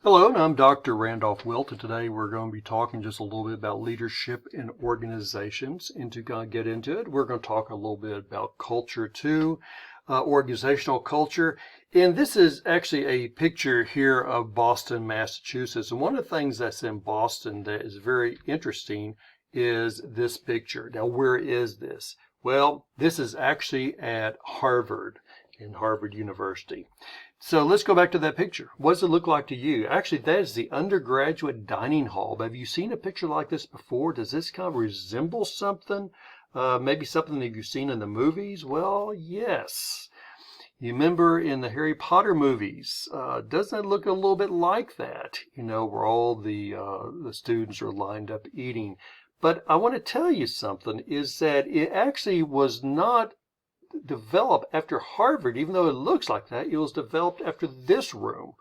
Hello, and I'm Dr. Randolph Wilt, and today we're going to be talking just a little bit about leadership in organizations. And to kind of get into it, we're going to talk a little bit about culture too, organizational culture. And this is actually a picture here of Boston, Massachusetts. And one of the things that's in Boston that is very interesting is this picture. Now, where is this? Well, this is actually at Harvard, in Harvard University. So let's go back to that picture. What does it look like to you? Actually, that is the undergraduate dining hall. Have you seen a picture like this before? Does this kind of resemble something? Maybe something that you've seen in the movies? Well, yes. You remember in the Harry Potter movies, doesn't it look a little bit like that? You know, where all the students are lined up eating. But I want to tell you something, is that it actually was not developed after Harvard, even though it looks like that. It was developed after this room.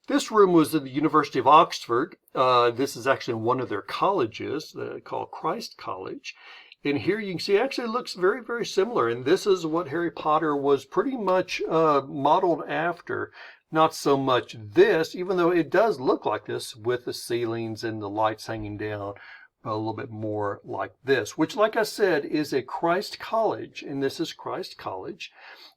This room was at the University of Oxford. This is actually in one of their colleges called Christ College. And here you can see it actually looks very, very similar. And this is what Harry Potter was pretty much modeled after. Not so much this, even though it does look like this with the ceilings and the lights hanging down, a little bit more like this, which, like I said, is a Christ College, and this is Christ College,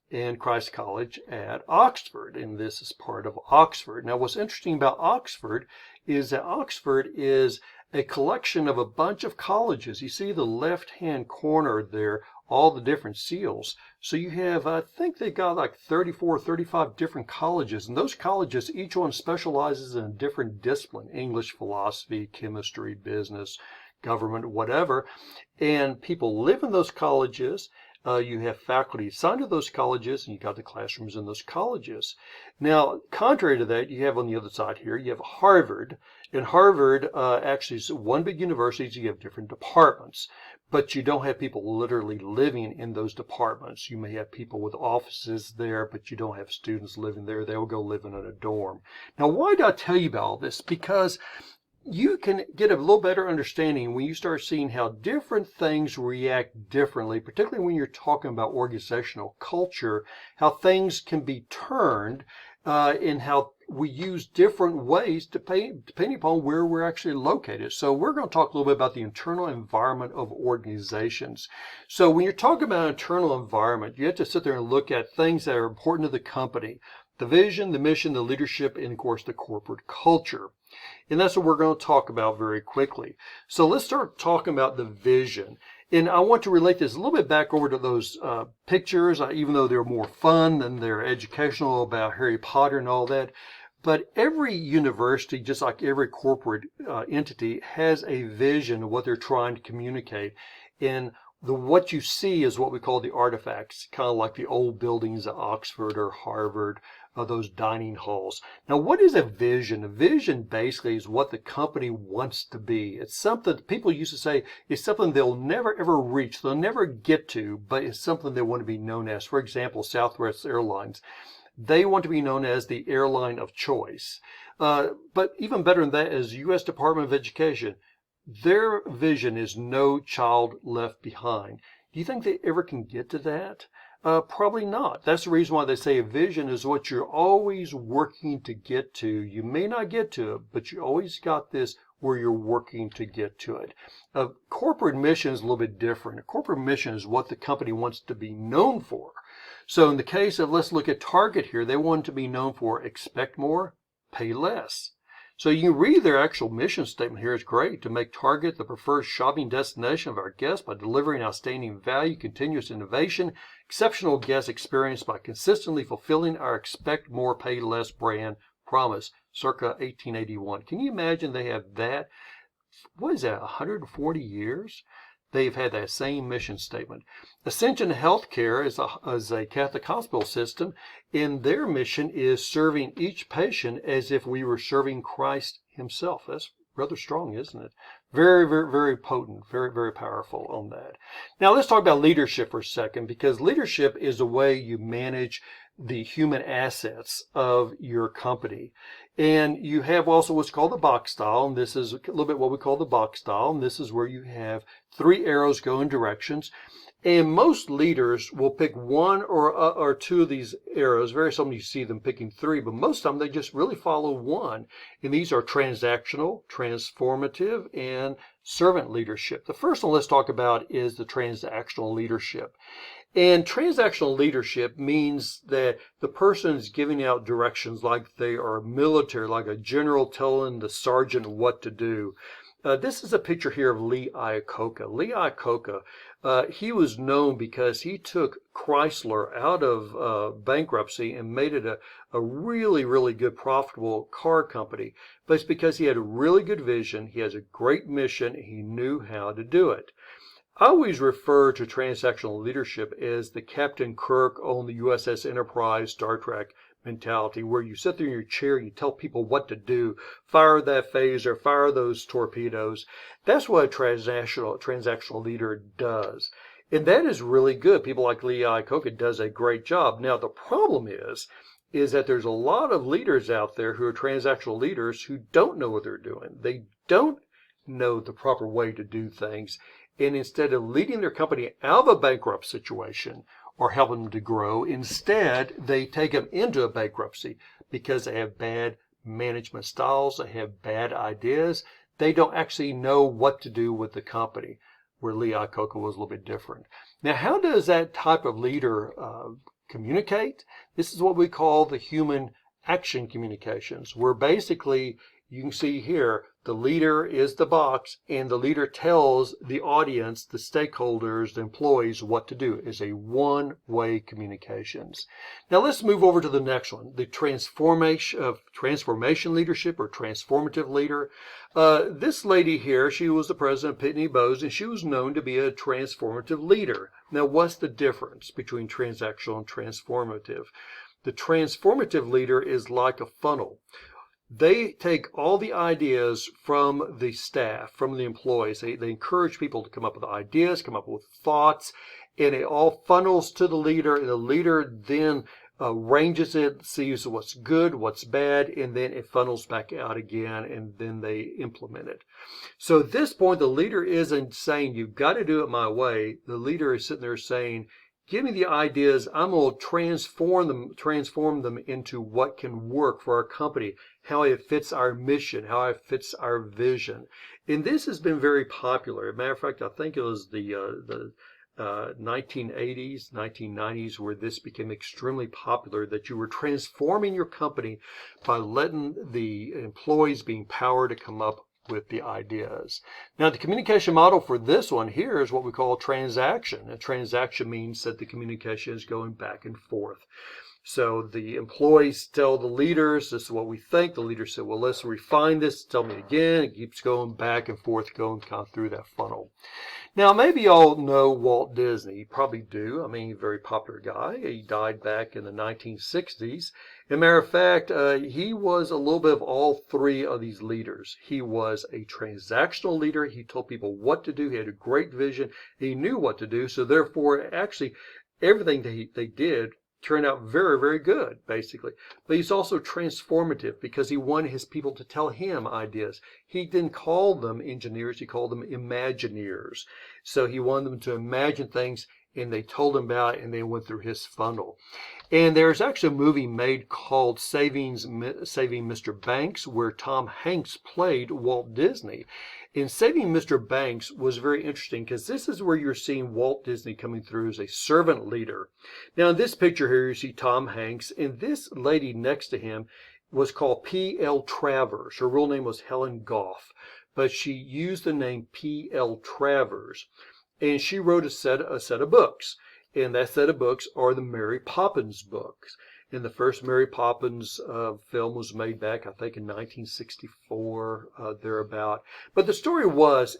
and Christ College at Oxford, and this is part of Oxford. Now, what's interesting about Oxford is that Oxford is a collection of a bunch of colleges. You see the left-hand corner there, all the different seals. So you have, I think they got like 34, 35 different colleges, and those colleges, each one specializes in a different discipline: English, philosophy, chemistry, business, government, whatever. And people live in those colleges. You have faculty assigned to those colleges, and you got the classrooms in those colleges. Now, contrary to that, you have on the other side here, you have Harvard. And Harvard actually is one big university, so you have different departments. But you don't have people literally living in those departments. You may have people with offices there, but you don't have students living there. They'll go live in a dorm. Now, why do I tell you about all this? Because you can get a little better understanding when you start seeing how different things react differently, particularly when you're talking about organizational culture, how things can be turned, and how we use different ways depending upon where we're actually located. So we're going to talk a little bit about the internal environment of organizations. So when you're talking about internal environment, you have to sit there and look at things that are important to the company: the vision, the mission, the leadership, and of course the corporate culture. And that's what we're going to talk about very quickly. So let's start talking about the vision. And I want to relate this a little bit back over to those pictures, even though they're more fun than they're educational about Harry Potter and all that. But every university, just like every corporate entity, has a vision of what they're trying to communicate. And what you see is what we call the artifacts, kind of like the old buildings at Oxford or Harvard, those dining halls. Now, what is a vision? A vision basically is what the company wants to be. It's something people used to say is something they'll never ever reach, they'll never get to, but it's something they want to be known as. For example, Southwest Airlines. They want to be known as the airline of choice. But even better than that is U.S. Department of Education. Their vision is no child left behind. Do you think they ever can get to that? Probably not. That's the reason why they say a vision is what you're always working to get to. You may not get to it, but you always got this where you're working to get to it. A corporate mission is a little bit different. A corporate mission is what the company wants to be known for. So in the case of, let's look at Target here, they want to be known for expect more, pay less. So you can read their actual mission statement here. It's great: to make Target the preferred shopping destination of our guests by delivering outstanding value, continuous innovation, exceptional guest experience by consistently fulfilling our expect more, pay less brand promise, circa 1881. Can you imagine they have that? What is that, 140 years? They've had that same mission statement. Ascension Healthcare is a Catholic hospital system, and their mission is serving each patient as if we were serving Christ himself. That's rather strong, isn't it? Very, very, very potent, very, very powerful on that. Now let's talk about leadership for a second, because leadership is the way you manage the human assets of your company. And you have also what's called the box style, and this is a little bit what we call the box style, and this is where you have 3 arrows going directions. And most leaders will pick one or two of these arrows. Very seldom you see them picking three, but most of them they just really follow one. And these are transactional, transformative, and servant leadership. The first one let's talk about is the transactional leadership. And transactional leadership means that the person is giving out directions like they are military, like a general telling the sergeant what to do. This is a picture here of Lee Iacocca. Lee Iacocca, he was known because he took Chrysler out of bankruptcy and made it a really, really good, profitable car company. But it's because he had a really good vision, he has a great mission, and he knew how to do it. I always refer to transactional leadership as the Captain Kirk on the USS Enterprise Star Trek mentality, where you sit there in your chair and you tell people what to do, fire that phaser, fire those torpedoes. That's what a transactional leader does. And that is really good. People like Lee Iacocca does a great job. Now, the problem is that there's a lot of leaders out there who are transactional leaders who don't know what they're doing. They don't know the proper way to do things. And instead of leading their company out of a bankrupt situation or helping them to grow, instead they take them into a bankruptcy because they have bad management styles, they have bad ideas, they don't actually know what to do with the company, where Lee Iacocca was a little bit different. Now, how does that type of leader communicate? This is what we call the human action communications, where basically you can see here, the leader is the box, and the leader tells the audience, the stakeholders, the employees what to do. It's a one-way communications. Now let's move over to the next one, the transformation leadership or transformative leader. This lady here, she was the president of Pitney Bowes, and she was known to be a transformative leader. Now, what's the difference between transactional and transformative? The transformative leader is like a funnel. They take all the ideas from the staff, from the employees. They encourage people to come up with ideas, come up with thoughts, and it all funnels to the leader, and the leader then arranges it, sees what's good, what's bad, and then it funnels back out again, and then they implement it. So at this point, the leader isn't saying, you've got to do it my way. The leader is sitting there saying, give me the ideas. I'm going to transform them into what can work for our company, how it fits our mission, how it fits our vision. And this has been very popular. As a matter of fact, I think it was the 1980s, 1990s, where this became extremely popular, that you were transforming your company by letting the employees be empowered to come up with the ideas. Now, the communication model for this one here is what we call a transaction. A transaction means that the communication is going back and forth. So the employees tell the leaders, this is what we think. The leader said, well, let's refine this. Tell me again. It keeps going back and forth, going kind of through that funnel. Now, maybe you all know Walt Disney. You probably do. I mean, he's a very popular guy. He died back in the 1960s. As a matter of fact, he was a little bit of all three of these leaders. He was a transactional leader. He told people what to do. He had a great vision. He knew what to do. So therefore, actually, everything they did turned out very, very good, basically. But he's also transformative because he wanted his people to tell him ideas. He didn't call them engineers, he called them Imagineers. So he wanted them to imagine things, and they told him about it, and they went through his funnel. And there's actually a movie made called Saving Mr. Banks, where Tom Hanks played Walt Disney. And Saving Mr. Banks was very interesting because this is where you're seeing Walt Disney coming through as a servant leader. Now, in this picture here, you see Tom Hanks, and this lady next to him was called P.L. Travers. Her real name was Helen Goff, but she used the name P.L. Travers, and she wrote a set of books. And that set of books are the Mary Poppins books. And the first Mary Poppins film was made back, I think, in 1964, thereabout. But the story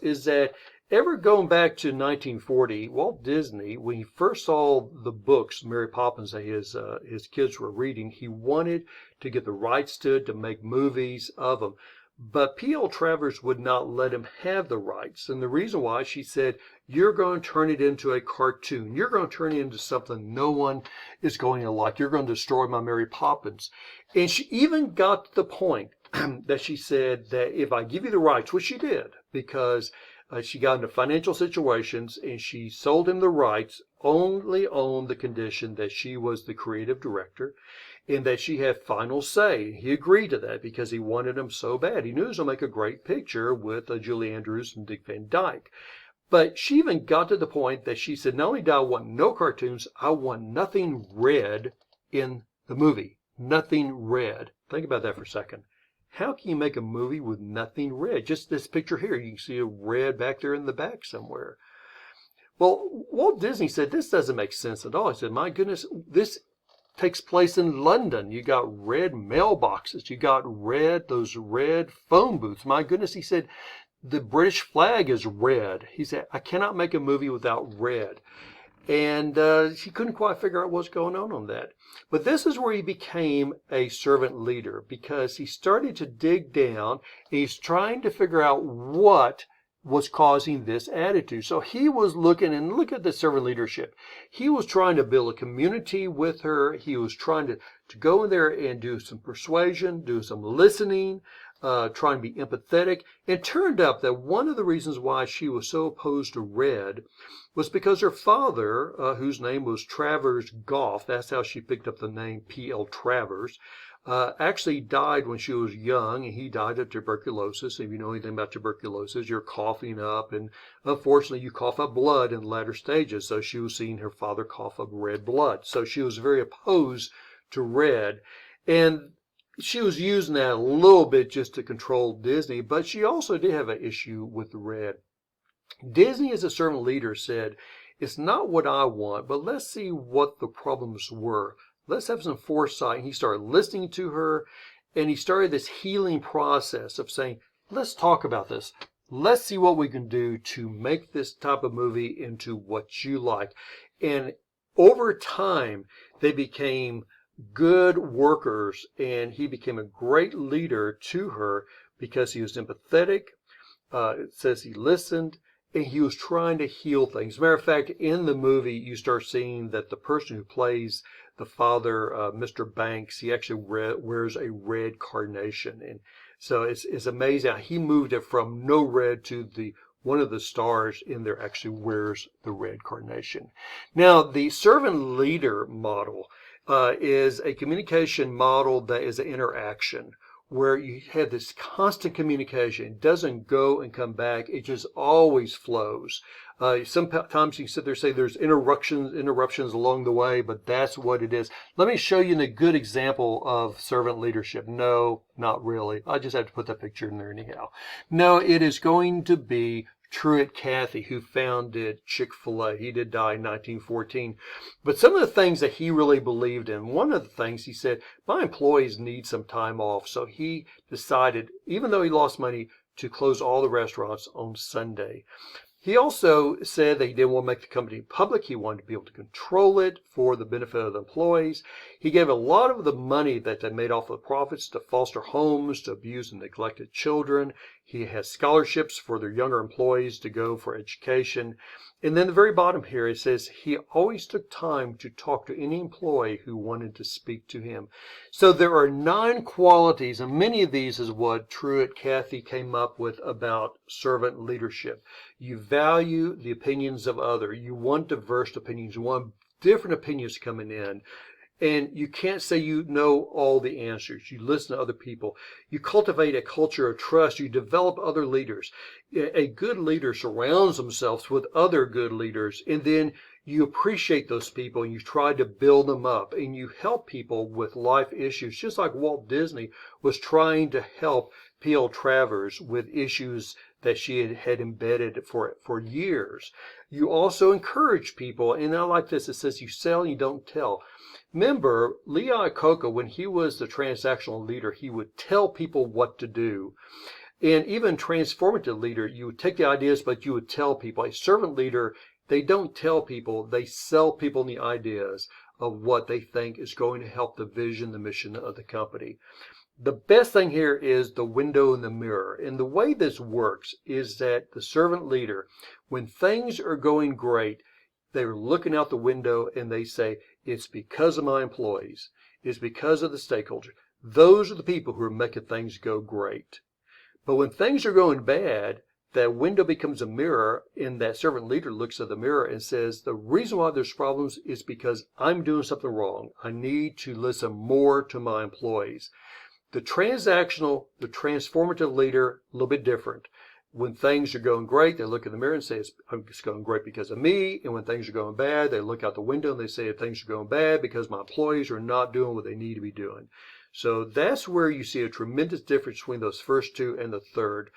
is that ever going back to 1940, Walt Disney, when he first saw the books, Mary Poppins, that his kids were reading, he wanted to get the rights to make movies of them. But P.L. Travers would not let him have the rights. And the reason why, she said, you're going to turn it into a cartoon. You're going to turn it into something no one is going to like. You're going to destroy my Mary Poppins. And she even got to the point that she said that if I give you the rights, which she did, because She got into financial situations and she sold him the rights only on the condition that she was the creative director and that she had final say. He agreed to that because he wanted him so bad. He knew he was going to make a great picture with Julie Andrews and Dick Van Dyke. But she even got to the point that she said, not only do I want no cartoons, I want nothing red in the movie. Nothing red. Think about that for a second. How can you make a movie with nothing red? Just this picture here, you can see a red back there in the back somewhere. Well, Walt Disney said this doesn't make sense at all. He said, my goodness, this takes place in London. You got red mailboxes. You got those red phone booths. My goodness, he said, the British flag is red. He said, I cannot make a movie without red. And she couldn't quite figure out what's going on that. But this is where he became a servant leader, because he started to dig down and he's trying to figure out what was causing this attitude. So he was looking, and look at the servant leadership. He was trying to build a community with her. He was trying to go in there and do some persuasion, do some listening, trying to be empathetic. It turned up that one of the reasons why she was so opposed to red was because her father, whose name was Travers Goff, that's how she picked up the name P.L. Travers, actually died when she was young, and he died of tuberculosis. If you know anything about tuberculosis, you're coughing up, and unfortunately you cough up blood in latter stages. So she was seeing her father cough up red blood. So she was very opposed to red, and she was using that a little bit just to control Disney, but she also did have an issue with the red. Disney, as a servant leader, said, it's not what I want, but let's see what the problems were. Let's have some foresight. And he started listening to her, and he started this healing process of saying, let's talk about this. Let's see what we can do to make this type of movie into what you like. And over time, they became good workers, and he became a great leader to her because he was empathetic. It says he listened, and he was trying to heal things. As a matter of fact, in the movie, you start seeing that the person who plays the father, Mr. Banks, he actually wears a red carnation. And so it's amazing how he moved it from no red to one of the stars in there actually wears the red carnation. Now, the servant leader model is a communication model that is an interaction, where you have this constant communication. It doesn't go and come back. It just always flows. Sometimes you can sit there and say there's interruptions along the way, but that's what it is. Let me show you a good example of servant leadership. No, not really. I just have to put that picture in there anyhow. No, it is going to be Truett Cathy, who founded Chick-fil-A. He did die in 1914. But some of the things that he really believed in, one of the things he said, my employees need some time off. So he decided, even though he lost money, to close all the restaurants on Sunday. He also said that he didn't want to make the company public. He wanted to be able to control it for the benefit of the employees. He gave a lot of the money that they made off of the profits to foster homes, to abused and neglected children. He has scholarships for their younger employees to go for education. And then the very bottom here, it says he always took time to talk to any employee who wanted to speak to him. So there are 9 qualities, and many of these is what Truett Cathy came up with about servant leadership. You value the opinions of others. You want diverse opinions. You want different opinions coming in. And you can't say you know all the answers. You listen to other people. You cultivate a culture of trust. You develop other leaders. A good leader surrounds themselves with other good leaders. And then you appreciate those people and you try to build them up. And you help people with life issues, just like Walt Disney was trying to help P.L. Travers with issues that she had embedded for years. You also encourage people. And I like this. It says you sell, you don't tell. Remember, Lee Iacocca, when he was the transactional leader, he would tell people what to do. And even transformative leader, you would take the ideas, but you would tell people. A servant leader, they don't tell people, they sell people the ideas of what they think is going to help the vision, the mission of the company. The best thing here is the window and the mirror. And the way this works is that the servant leader, when things are going great, they're looking out the window and they say, it's because of my employees. It's because of the stakeholders. Those are the people who are making things go great. But when things are going bad, that window becomes a mirror, and that servant leader looks at the mirror and says, the reason why there's problems is because I'm doing something wrong. I need to listen more to my employees. The transactional, the transformative leader, a little bit different. When things are going great, they look in the mirror and say, it's going great because of me. And when things are going bad, they look out the window and they say, things are going bad because my employees are not doing what they need to be doing. So that's where you see a tremendous difference between those first two and the third.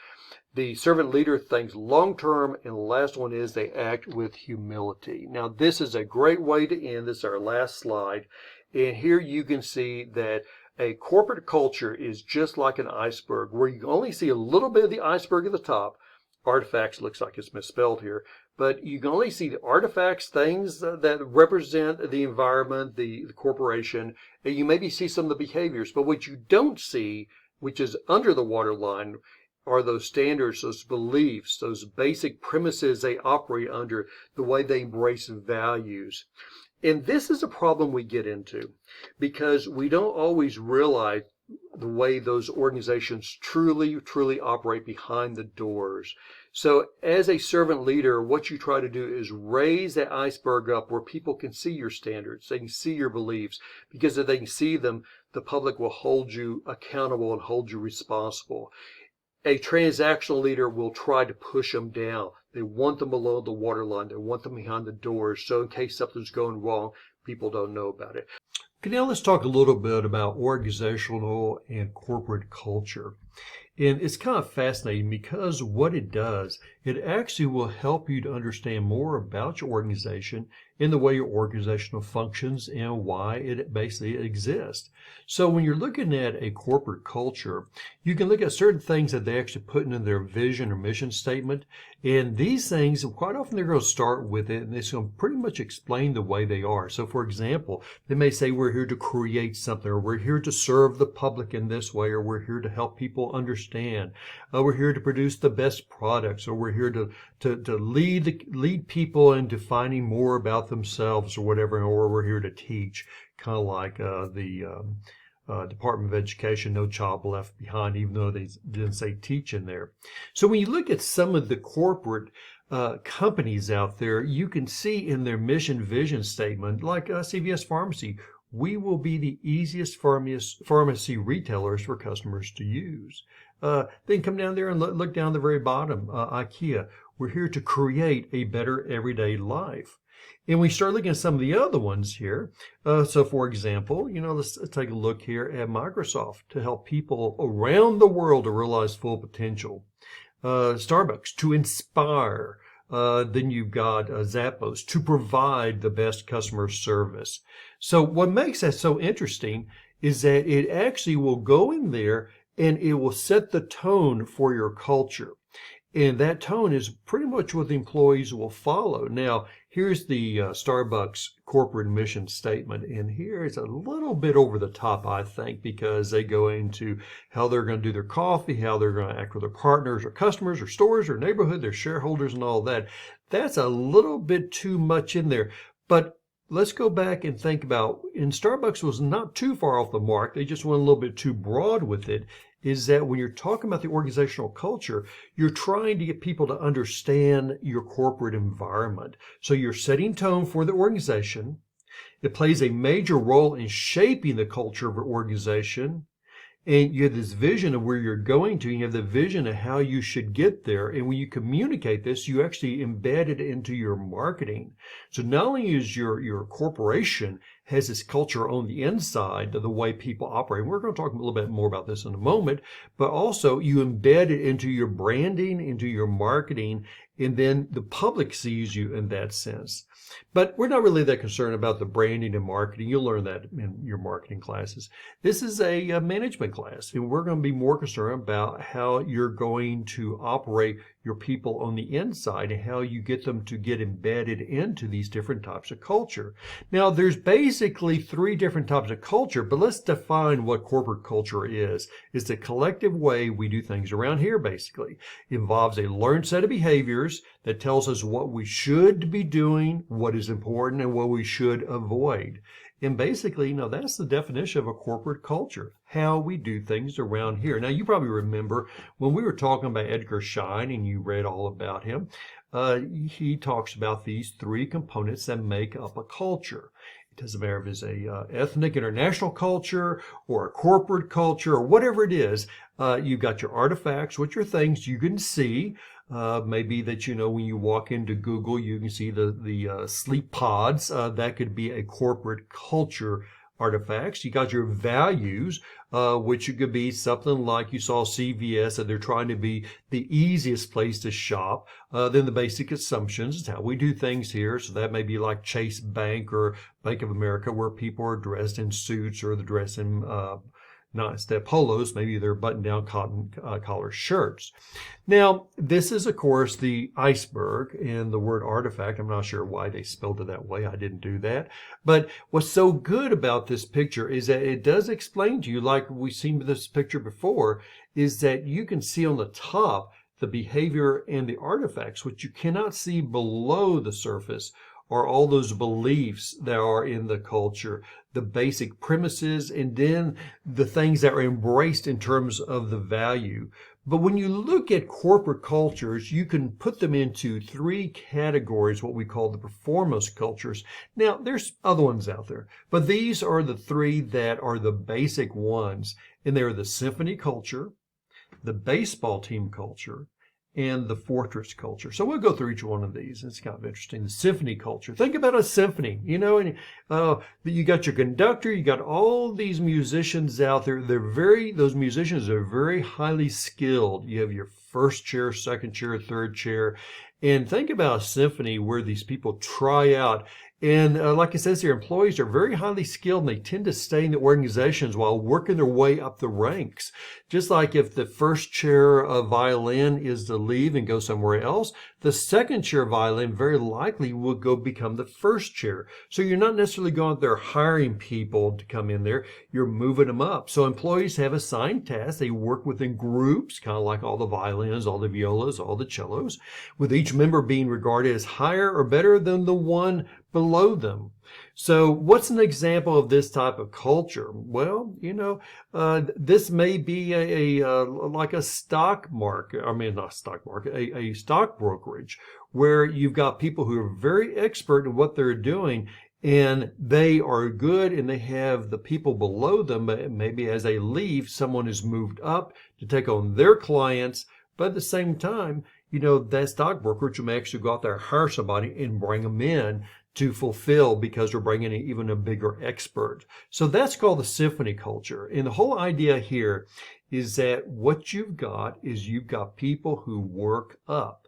The servant leader thinks long-term, and the last one is they act with humility. Now, this is a great way to end. This is our last slide. And here you can see that a corporate culture is just like an iceberg, where you only see a little bit of the iceberg at the top. Artifacts looks like it's misspelled here, but you can only see the artifacts, things that represent the environment, the corporation, and you maybe see some of the behaviors. But what you don't see, which is under the waterline, are those standards, those beliefs, those basic premises they operate under, the way they embrace values. And this is a problem we get into because we don't always realize the way those organizations truly operate behind the doors. So as a servant leader, what you try to do is raise that iceberg up where people can see your standards, they can see your beliefs, because if they can see them, the public will hold you accountable and hold you responsible. A transactional leader will try to push them down. They want them below the waterline. They want them behind the doors. So in case something's going wrong, people don't know about it. Okay, now let's talk a little bit about organizational and corporate culture. And it's kind of fascinating because what it does, it actually will help you to understand more about your organization and the way your organizational functions and why it basically exists. So when you're looking at a corporate culture, you can look at certain things that they actually put in their vision or mission statement. And these things, quite often they're going to start with it and it's going to pretty much explain the way they are. So for example, they may say we're here to create something, or we're here to serve the public in this way, or we're here to help people understand. We're here to produce the best products, or we're here to lead people into finding more about themselves or whatever, or we're here to teach, kind of like the Department of Education, No Child Left Behind, even though they didn't say teach in there. So when you look at some of the corporate companies out there, you can see in their mission vision statement, like CVS Pharmacy, we will be the easiest pharmacy retailers for customers to use. Then come down there and look down the very bottom, IKEA. We're here to create a better everyday life. And we start looking at some of the other ones here. So for example, let's take a look here at Microsoft to help people around the world to realize full potential. Starbucks to inspire. Then you've got Zappos to provide the best customer service. So what makes that so interesting is that it actually will go in there and it will set the tone for your culture. And that tone is pretty much what the employees will follow. Now, here's the Starbucks corporate mission statement. And here it's a little bit over the top, I think, because they go into how they're going to do their coffee, how they're going to act with their partners or customers or stores or neighborhood, their shareholders and all that. That's a little bit too much in there. But let's go back and think about, and Starbucks was not too far off the mark. They just went a little bit too broad with it. Is that when you're talking about the organizational culture, you're trying to get people to understand your corporate environment. So you're setting tone for the organization. It plays a major role in shaping the culture of an organization. And you have this vision of where you're going to. You have the vision of how you should get there. And when you communicate this, you actually embed it into your marketing. So not only is your corporation has this culture on the inside of the way people operate. We're going to talk a little bit more about this in a moment, but also you embed it into your branding, into your marketing, and then the public sees you in that sense. But we're not really that concerned about the branding and marketing. You'll learn that in your marketing classes. This is a management class, and we're going to be more concerned about how you're going to operate your people on the inside and how you get them to get embedded into these different types of culture. Now, there's basically 3 different types of culture, but let's define what corporate culture is. It's the collective way we do things around here, basically. It involves a learned set of behaviors that tells us what we should be doing, what is important, and what we should avoid. And basically, that's the definition of a corporate culture. how we do things around here. Now, you probably remember when we were talking about Edgar Schein and you read all about him, he talks about these three components that make up a culture. It doesn't matter if it's a ethnic international culture or a corporate culture or whatever it is. You've got your artifacts, which are things you can see. Maybe that, when you walk into Google, you can see the sleep pods. That could be a corporate culture artifacts. You got your values, which could be something like you saw CVS, and they're trying to be the easiest place to shop. Then the basic assumptions is how we do things here. So that may be like Chase Bank or Bank of America, where people are dressed in suits or they're dressed in not instead polos, maybe they're button-down cotton collar shirts. Now, this is, of course, the iceberg, and the word artifact, I'm not sure why they spelled it that way. I didn't do that. But what's so good about this picture is that it does explain to you, like we've seen this picture before, is that you can see on the top the behavior and the artifacts, which you cannot see below the surface, are all those beliefs that are in the culture, the basic premises, and then the things that are embraced in terms of the value. But when you look at corporate cultures, you can put them into three categories, what we call the performance cultures. Now, there's other ones out there, but these are the three that are the basic ones, and they're the symphony culture, the baseball team culture, and the fortress culture. So we'll go through each one of these. It's kind of interesting. The symphony culture. Think about a symphony, and you got your conductor, you got all these musicians out there. Those musicians are very highly skilled. You have your first chair, second chair, third chair. And think about a symphony where these people try out. And like it says here, employees are very highly skilled, and they tend to stay in the organizations while working their way up the ranks. Just like if the first chair of violin is to leave and go somewhere else, the second chair of violin very likely will go become the first chair. So you're not necessarily going out there hiring people to come in there. You're moving them up. So employees have assigned tasks. They work within groups, kind of like all the violins, all the violas, all the cellos, with each member being regarded as higher or better than the one below them. So what's an example of this type of culture? Well, this may be like a stock market. I mean, not stock market, a stock brokerage, where you've got people who are very expert in what they're doing, and they are good, and they have the people below them. Maybe as they leave, someone is moved up to take on their clients, but at the same time, that stock brokerage may actually go out there, hire somebody, and bring them in to fulfill, because we're bringing in even a bigger expert. So that's called the symphony culture. And the whole idea here is that what you've got people who work up.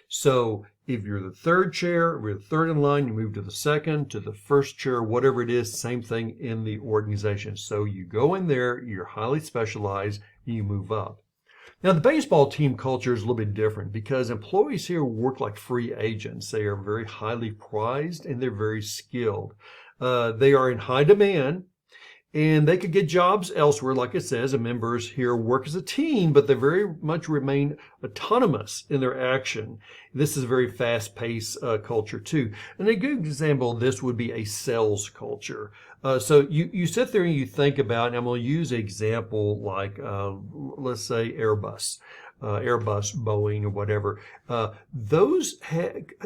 So if you're the third chair, or you're the third in line, you move to the second, to the first chair, whatever it is, same thing in the organization. So you go in there, you're highly specialized, and you move up. Now, the baseball team culture is a little bit different, because employees here work like free agents. They are very highly prized, and they're very skilled. They are in high demand, and they could get jobs elsewhere. Like it says, the members here work as a team, but they very much remain autonomous in their action. This is a very fast-paced culture too. And a good example of this would be a sales culture. So you sit there and you think about, and I'm going to use an example like, let's say Airbus, Boeing, or whatever.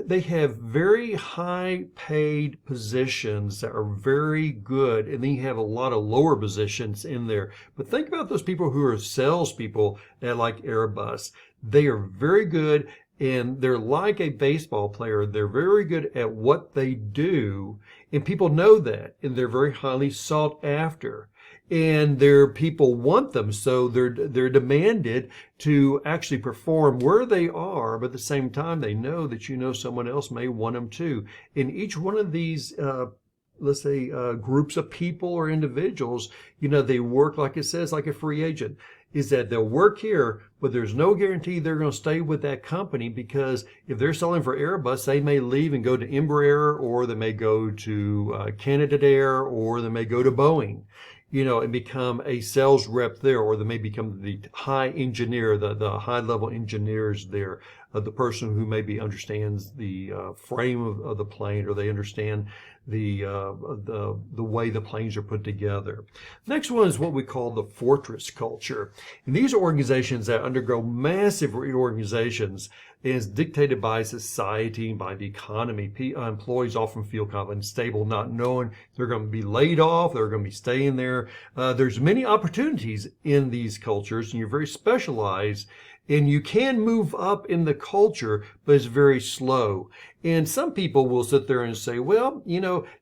They have very high paid positions that are very good, and then you have a lot of lower positions in there. But think about those people who are salespeople at like Airbus. They are very good, and they're like a baseball player. They're very good at what they do, and people know that, and they're very highly sought after. And their people want them, so they're demanded to actually perform where they are, but at the same time they know that someone else may want them too. In each one of these let's say groups of people or individuals, they work, like it says, like a free agent. Is that they'll work here, but there's no guarantee they're going to stay with that company, because if they're selling for Airbus, they may leave and go to Embraer, or they may go to Canadair, or they may go to Boeing, and become a sales rep there, or they may become the high engineer, the high level engineers there, the person who maybe understands the frame of the plane, or they understand the way the planes are put together. Next one is what we call the fortress culture. And these are organizations that undergo massive reorganizations and is dictated by society, by the economy. Employees often feel kind of unstable, not knowing they're going to be laid off, they're going to be staying there. There's many opportunities in these cultures, and you're very specialized, and you can move up in the culture, but it's very slow. And some people will sit there and say, well,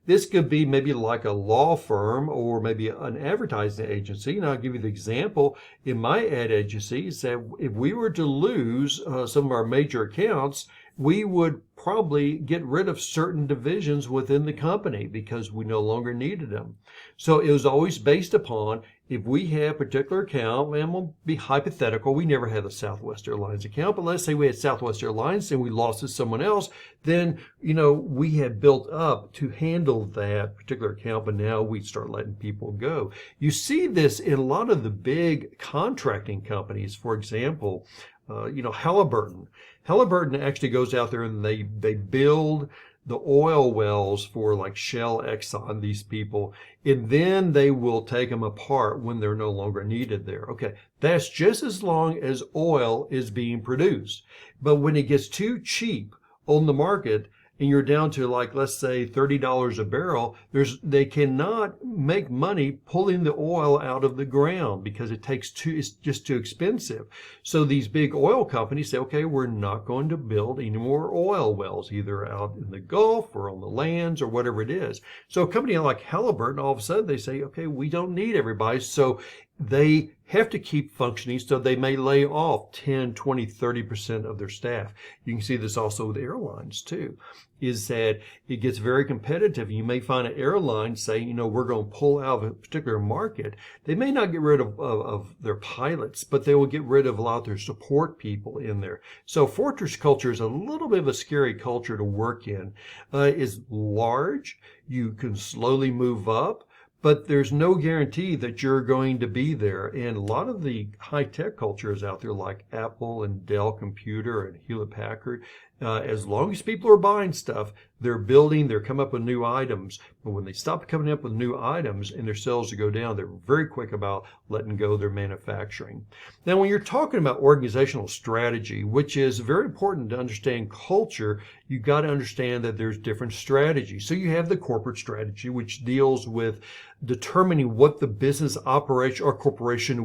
this could be maybe like a law firm or maybe an advertising agency. And I'll give you the example. In my ad agency, is that if we were to lose some of our major accounts, we would probably get rid of certain divisions within the company because we no longer needed them. So it was always based upon, if we have a particular account, and we'll be hypothetical, we never had a Southwest Airlines account, but let's say we had Southwest Airlines and we lost to someone else, then, we had built up to handle that particular account, but now we start letting people go. You see this in a lot of the big contracting companies. For example, Halliburton. Halliburton actually goes out there and they build the oil wells for like Shell, Exxon, these people, and then they will take them apart when they're no longer needed there. Okay, that's just as long as oil is being produced. But when it gets too cheap on the market, and you're down to like, let's say $30 a barrel, they cannot make money pulling the oil out of the ground because it's just too expensive. So these big oil companies say, okay, we're not going to build any more oil wells, either out in the Gulf or on the lands or whatever it is. So a company like Halliburton, all of a sudden they say, okay, we don't need everybody. So they have to keep functioning, so they may lay off 10, 20, 30% of their staff. You can see this also with airlines too, is that it gets very competitive. You may find an airline say, we're going to pull out of a particular market. They may not get rid of their pilots, but they will get rid of a lot of their support people in there. So fortress culture is a little bit of a scary culture to work in. It's large. You can slowly move up, but there's no guarantee that you're going to be there. And a lot of the high-tech cultures out there, like Apple and Dell Computer and Hewlett-Packard, as long as people are buying stuff, they're coming up with new items. But when they stop coming up with new items and their sales go down, they're very quick about letting go of their manufacturing. Now, when you're talking about organizational strategy, which is very important to understand culture, you got to understand that there's different strategies. So you have the corporate strategy, which deals with determining what the business operation or corporation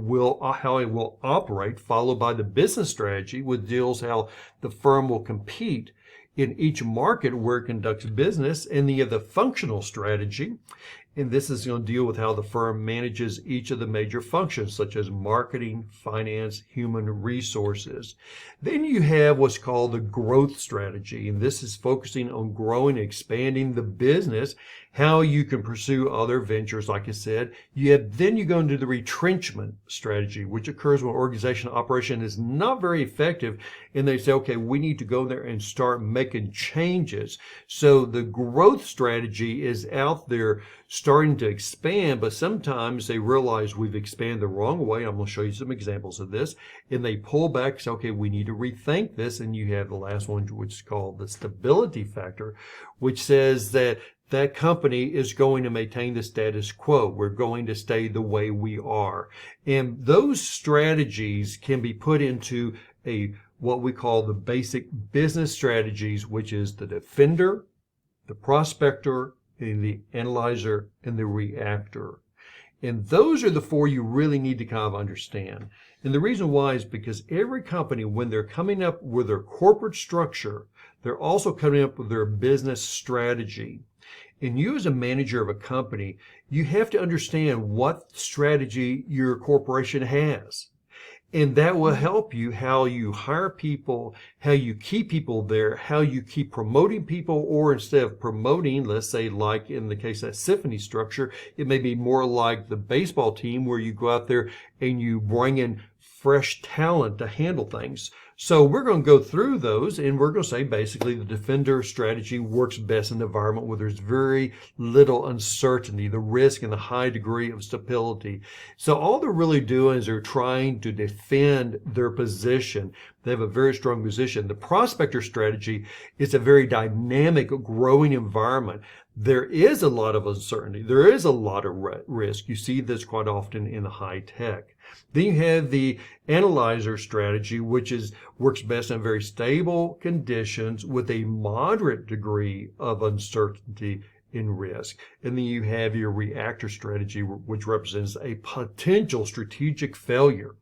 how it will operate, followed by the business strategy, which deals how the firm will compete in each market where it conducts business. And then you have the functional strategy, and this is going to deal with how the firm manages each of the major functions, such as marketing, finance, human resources. Then you have what's called the growth strategy, and this is focusing on growing and expanding the business, how you can pursue other ventures, like I said. Then you go into the retrenchment strategy, which occurs when organizational operation is not very effective, and they say, okay, we need to go there and start making changes. So the growth strategy is out there starting to expand, but sometimes they realize we've expanded the wrong way. I'm going to show you some examples of this. And they pull back and say, okay, we need to rethink this. And you have the last one, which is called the stability factor, which says that company is going to maintain the status quo. We're going to stay the way we are. And those strategies can be put into what we call the basic business strategies, which is the defender, the prospector, and the analyzer, and the reactor. And those are the four you really need to kind of understand. And the reason why is because every company, when they're coming up with their corporate structure, they're also coming up with their business strategy. And you as a manager of a company, you have to understand what strategy your corporation has. And that will help you how you hire people, how you keep people there, how you keep promoting people, or instead of promoting, let's say like in the case of that symphony structure, it may be more like the baseball team where you go out there and you bring in fresh talent to handle things. So we're going to go through those, and we're going to say basically the defender strategy works best in an environment where there's very little uncertainty, the risk and the high degree of stability. So all they're really doing is they're trying to defend their position. They have a very strong position. The prospector strategy is a very dynamic, growing environment. There is a lot of uncertainty. There is a lot of risk. You see this quite often in the high tech. Then you have the analyzer strategy, which works best in very stable conditions with a moderate degree of uncertainty in risk. And then you have your reactor strategy, which represents a potential strategic failure,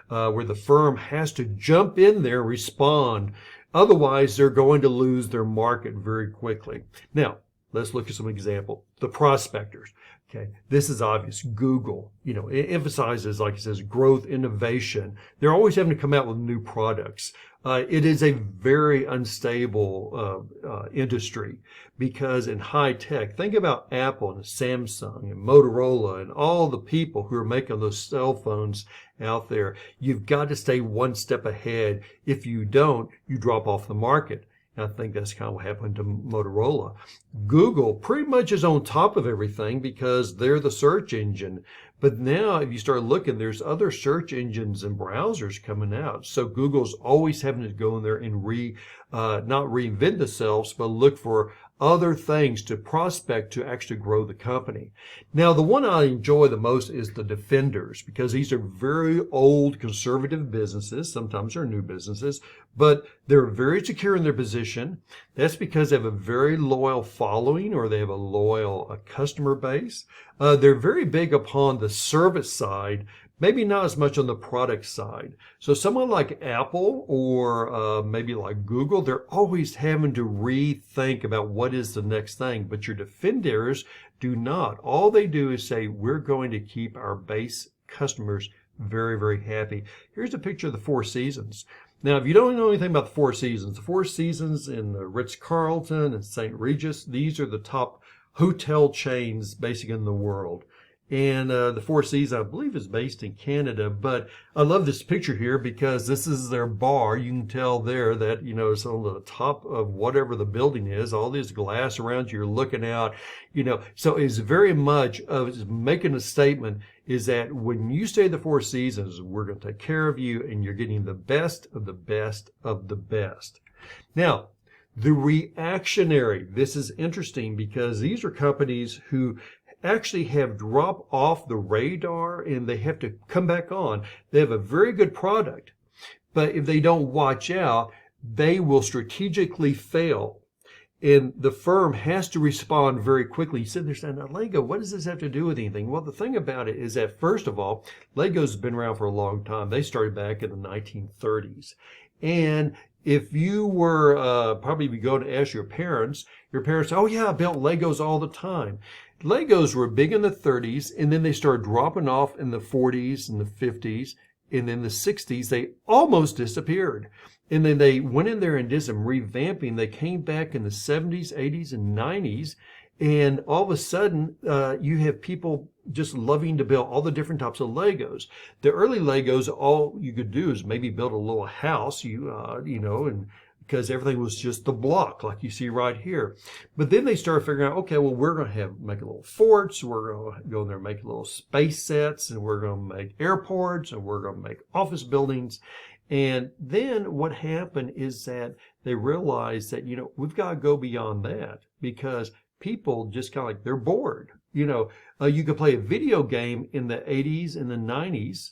where the firm has to jump in there and respond. Otherwise, they're going to lose their market very quickly. Now, let's look at some example. The prospectors. Okay, this is obvious. Google, it emphasizes, like it says, growth, innovation. They're always having to come out with new products. It is a very unstable industry because in high tech, think about Apple and Samsung and Motorola and all the people who are making those cell phones out there. You've got to stay one step ahead. If you don't, you drop off the market. I think that's kind of what happened to Motorola. Google pretty much is on top of everything because they're the search engine. But now if you start looking, there's other search engines and browsers coming out. So Google's always having to go in there and not reinvent themselves, but look for other things to prospect to actually grow the company. Now, the one I enjoy the most is the defenders because these are very old conservative businesses. Sometimes they're new businesses, but they're very secure in their position. That's because they have a very loyal following or they have a loyal customer base. They're very big upon the service side, maybe not as much on the product side. So someone like Apple or maybe like Google, they're always having to rethink about what is the next thing. But your defenders do not. All they do is say, we're going to keep our base customers very, very happy. Here's a picture of the Four Seasons. Now, if you don't know anything about the Four Seasons in the Ritz-Carlton and St. Regis, these are the top hotel chains basically in the world. And the Four Seasons, I believe, is based in Canada. But I love this picture here because this is their bar. You can tell there that, it's on the top of whatever the building is. All this glass around you, you're looking out, So it's very much of making a statement is that when you stay at the Four Seasons, we're going to take care of you and you're getting the best of the best of the best. Now, the reactionary, this is interesting because these are companies who actually have dropped off the radar and they have to come back on. They have a very good product, but if they don't watch out, they will strategically fail. And the firm has to respond very quickly. You said, now Lego, what does this have to do with anything? Well, the thing about it is that, first of all, Lego's been around for a long time. They started back in the 1930s. And if you were, probably if you go to ask your parents, oh yeah, I built Legos all the time. Legos were big in the 30s, and then they started dropping off in the 40s and the 50s, and in the 60s, they almost disappeared. And then they went in there and did some revamping. They came back in the 70s, 80s, and 90s, and all of a sudden, you have people just loving to build all the different types of Legos. The early Legos, all you could do is maybe build a little house, and because everything was just the block like you see right here. But then they started figuring out, okay, well, we're going to make a little forts, we're going to go in there and make little space sets, and we're going to make airports, and we're going to make office buildings. And then what happened is that they realized that, we've got to go beyond that because people just kind of they're bored. You could play a video game in the 80s and the 90s,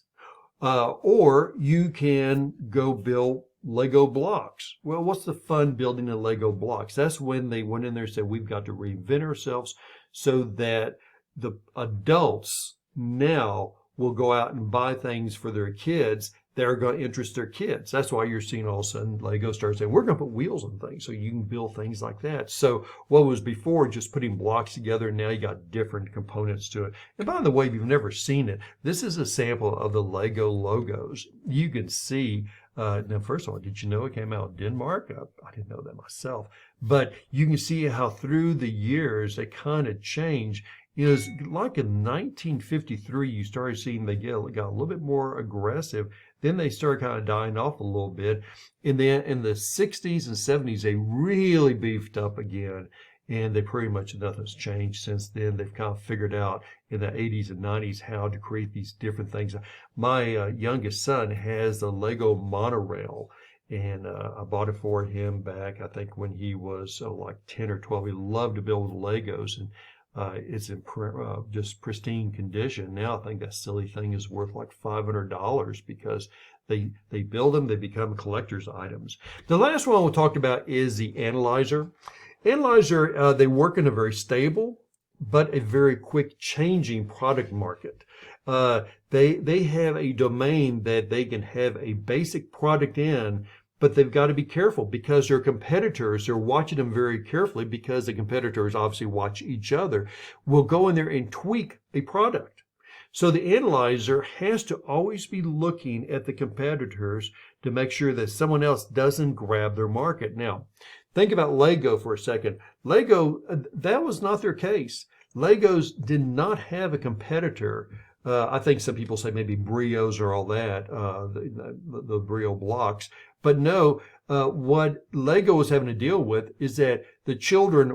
or you can go build Lego blocks. Well, what's the fun building the Lego blocks? That's when they went in there and said, we've got to reinvent ourselves so that the adults now will go out and buy things for their kids that are going to interest their kids. That's why you're seeing all of a sudden Lego start saying, we're going to put wheels on things so you can build things like that. So what was before just putting blocks together, now you got different components to it. And by the way, if you've never seen it, this is a sample of the Lego logos. You can see, now first of all, did you know it came out in Denmark? I didn't know that myself. But you can see how through the years they kind of change. It's like in 1953, you started seeing they got a little bit more aggressive. Then they started kind of dying off a little bit. And then in the 60s and 70s, they really beefed up again. And they pretty much, nothing's changed since then. They've kind of figured out in the 80s and 90s how to create these different things. My youngest son has a Lego monorail, and I bought it for him back, I think, when he was like 10 or 12. He loved to build with Legos, and it's in just pristine condition. Now I think that silly thing is worth like $500 because they build them, they become collector's items. The last one we'll talk about is the Analyzer. Analyzer, they work in a very stable but a very quick changing product market. They have a domain that they can have a basic product in, but they've got to be careful because their competitors, they're watching them very carefully because the competitors obviously watch each other, will go in there and tweak a product. So the Analyzer has to always be looking at the competitors to make sure that someone else doesn't grab their market. Now, think about Lego for a second. Lego, that was not their case. Legos did not have a competitor. I think some people say maybe Brios or all that, the Brio blocks. But no, what Lego was having to deal with is that the children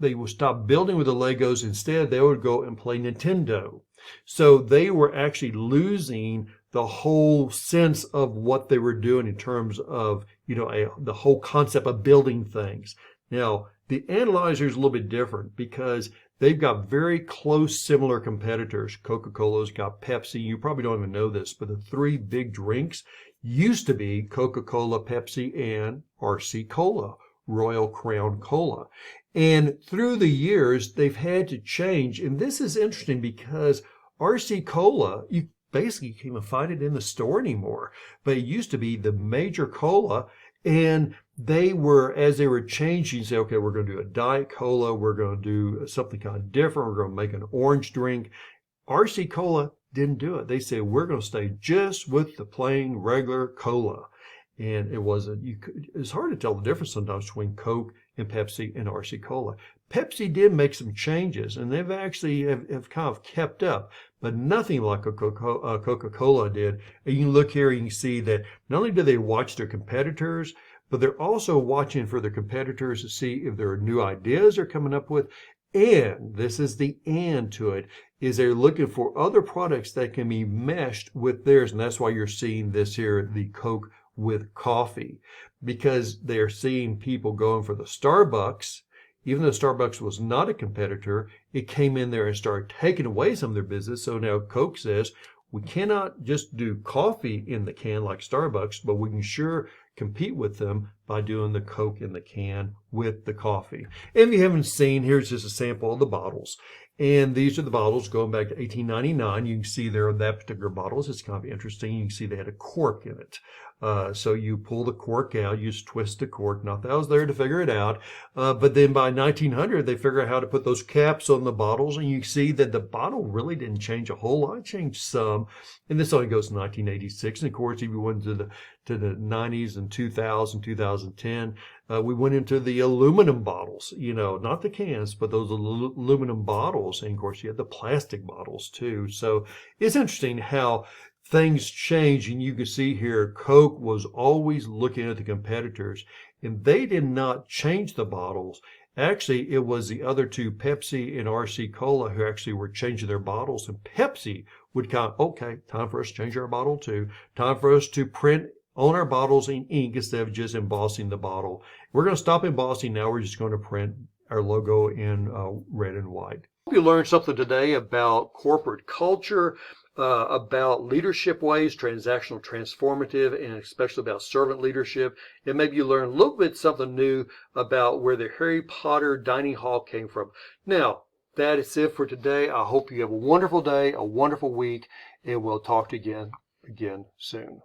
they would stop building with the Legos. Instead, they would go and play Nintendo. So they were actually losing the whole sense of what they were doing in terms of, the whole concept of building things. Now, the Analyzer is a little bit different because they've got very close, similar competitors. Coca-Cola's got Pepsi. You probably don't even know this, but the three big drinks used to be Coca-Cola, Pepsi, and RC Cola, Royal Crown Cola. And through the years, they've had to change. And this is interesting because RC Cola, you basically can't even find it in the store anymore. But it used to be the major cola. And as they were changing, say, okay, we're going to do a Diet Cola. We're going to do something kind of different. We're going to make an orange drink. RC Cola didn't do it. They said, we're going to stay just with the plain regular cola. And it's hard to tell the difference sometimes between Coke and Pepsi and RC Cola. Pepsi did make some changes, and they've actually have kind of kept up, but nothing like Coca-Cola did. And you can look here and you can see that not only do they watch their competitors, but they're also watching for their competitors to see if there are new ideas they're coming up with. And this is the and to it, is they're looking for other products that can be meshed with theirs. And that's why you're seeing this here, the Coke with coffee, because they're seeing people going for the Starbucks. Even though Starbucks was not a competitor, it came in there and started taking away some of their business. So now Coke says, we cannot just do coffee in the can like Starbucks, but we can sure compete with them by doing the Coke in the can with the coffee. And if you haven't seen, here's just a sample of the bottles. And these are the bottles going back to 1899. You can see there that particular bottles. It's kind of interesting. You can see they had a cork in it. So you pull the cork out, you just twist the cork. Not that I was there to figure it out. But then by 1900, they figured out how to put those caps on the bottles. And you see that the bottle really didn't change a whole lot. It changed some. And this only goes to 1986. And of course, if you went to the 90s and 2000, 2010, we went into the aluminum bottles, not the cans, but those aluminum bottles. And of course, you had the plastic bottles too. So it's interesting how things change. And you can see here, Coke was always looking at the competitors, and they did not change the bottles. Actually, it was the other two, Pepsi and RC Cola, who actually were changing their bottles. And Pepsi would okay, time for us to change our bottle too. Time for us to print on our bottles in ink instead of just embossing the bottle. We're going to stop embossing now. We're just going to print our logo in red and white. Hope you learned something today about corporate culture, about leadership ways, transactional, transformative, and especially about servant leadership. And maybe you learned a little bit something new about where the Harry Potter dining hall came from. Now, that is it for today. I hope you have a wonderful day, a wonderful week, and we'll talk to you again soon.